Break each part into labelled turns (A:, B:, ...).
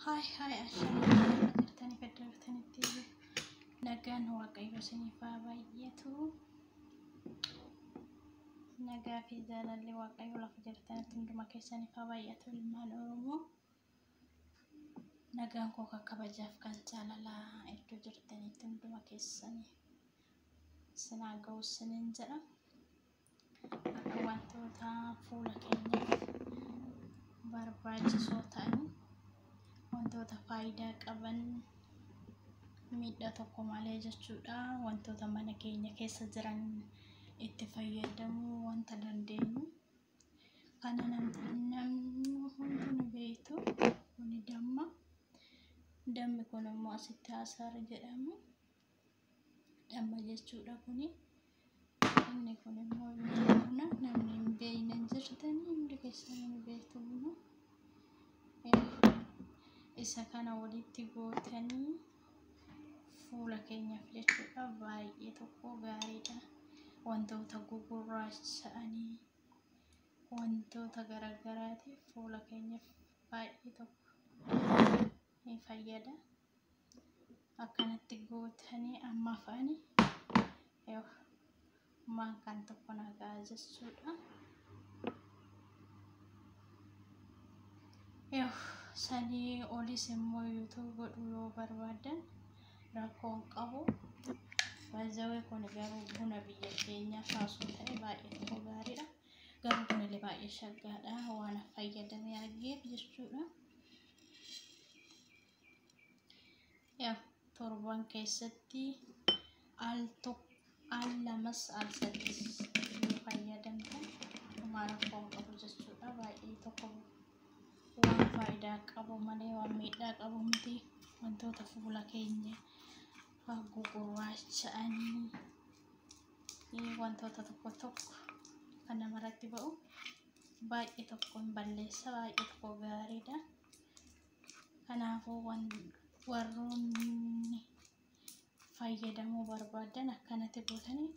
A: Hai ashamaa jirtanii feddartanitti nagaan waaqayyo isiniif haa baay'atu. Nagaa fi jaalalli waaqayyo lafa jirtanitti hunduma keessaniif haa baay'atu. Ilmaan Oromoo nagaan koo kabajaaf kan jaalalaa iddoo jirtanitti hunduma keessanii sinaa ga'u sinin jedha. Akka wantoota fuula keenyaaf barbaachisoo ta'an wantoota faayidaa qaban miidhaa tokko malee jechuudha. Wantoota mana keenya keessa jiran itti fayyadamuu wanta dandeenyu kana namni hundi ni beektu. Kuni dammi kun immoo asitti asaara jedhamu. Damma jechuudha kuni. Inni kun immoo buna namni hin beekne jirtanii hundi keessanii ni beektu buna. Isa kana walitti gootanii fuula keenyaaf jechuudha baay'ee tokko gaariidha. Wantoota gugurraacha'anii wantoota garagaraatiif fuula keenyaaf baay'ee tokko ni fayyada. Akkanatti gootanii amma afanii maankaan tokko nagaa jechuudha. Sanii olis immoo YouTube godhuu yoo barbaadan rakkoon qabu. Baay'ee kun garuu buna biyya keenya kaasuu ta'e baay'ee tokko gaariidha. Garuu kunillee baay'ee shaggaadha waan fayyadamee argeef jechuudha. Torban keessatti al lamas al sadis yoo fayyadamtan waan rakkoon qabu jechuudha. Baay'ee tokko waan faayidaa qabu malee waan miidhaa qabu miti. Wantoota fuula keenya gugurraacha'anii wantoota tokko kan namarratti ba'u baay'ee tokko hin balleessa, baay'ee tokko gaariidha. Kanaafuu warroonni fayyadamuu barbaadan akkanatti gootanii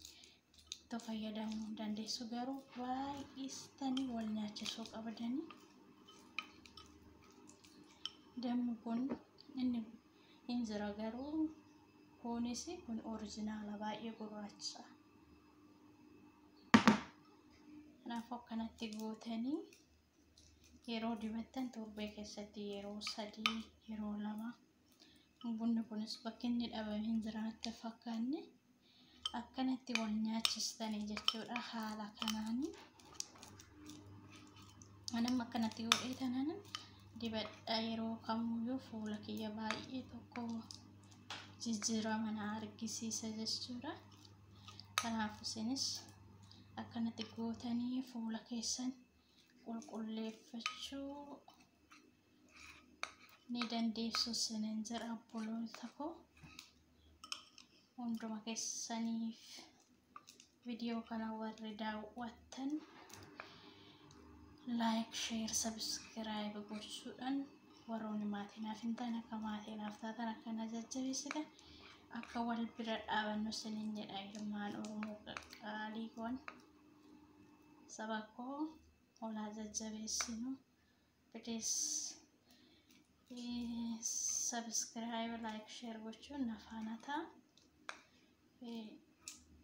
A: itti fayyadamuu dandeessu. Garuu baay'istanii wal nyaachisuu qabdanii. Dammi kun inni hin jira garuu kunis kun oriijinaala baay'ee gurraacha. Kanaafuu akkanatti gootanii yeroo dibattan torbee keessatti yeroo 3 yeroo 2 bunni kunis bakki inni dhabame hin jiraanne fakkaanne akkanatti wal nyaachistanii jechuudha. Haala kanaanii anam akkanatti godhee tanaan dibadha yeroo kamuyyuu fuula kiyya baay'ee tokko jijjiirama na argisiisa jechuudha. Kanaafuu isinis akkanatti gootanii fuula keessan qulqulleeffachuu ni dandeessu sinin jira. Obloota koo hunduma keessaniif viidiyoo kana warri daawwattan like, share, subscribe gochuudhaan warroonni maatiinaaf hin taane akka maatiinaaf taatan akkana jajjabeessidha. Akka wal bira dhaabannu sinin jedha. Ilmaan Oromoo qaqqaalii kun saba koo olaa jajjabeessinu. Please subscribe, like, share gochuun nafaana ta'a.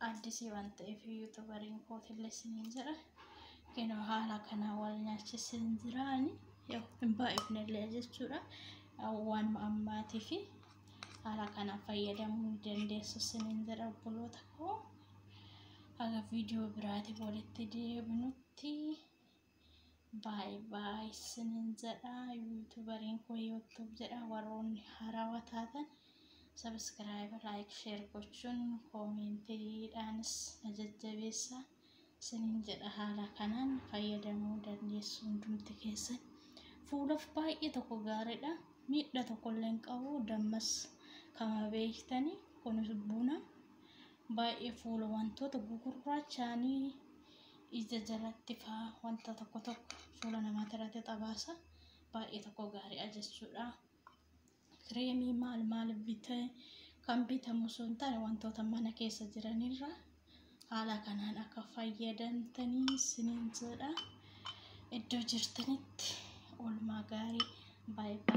A: Addisii waan ta'eef YouTuberiin kootillee sinin jedha. Kenoo haala kana wal nyaachisin jiraani hin baay'ifnellee jechuudha. Waan ammaatii fi haala kana fayyadamuu dandeessu sinin jedha. Obloota koo haga viidiyoo biraatiif walitti deebinutti bye sinin jedha. YouTuberiin koo YouTube jedha. Warroonni haarawaa taatan subscribe, like, share gochuun koomentiidhaanis na jajjabeessa sinin jedha. Haala kanaan fayyadamuu dandeessu hundumti keessan. Fuulaaf baay'ee tokko gaariidha. Miidhaa tokko illee hin qabu. Dammas kama beektanii kunis buna baay'ee fuula wantoota gugurraacha'anii ija jalatti fa'aa wanta tokko fuula namaatti irratti xabaasa baay'ee tokko gaariidha jechuudha. Kireemii maal bitee kan bitamu sun taane wantoota mana keessa jiranirra haala kanaan akka fayyadamtanii sinin jedha. Iddoo jirtanitti oolmaa gaarii bye.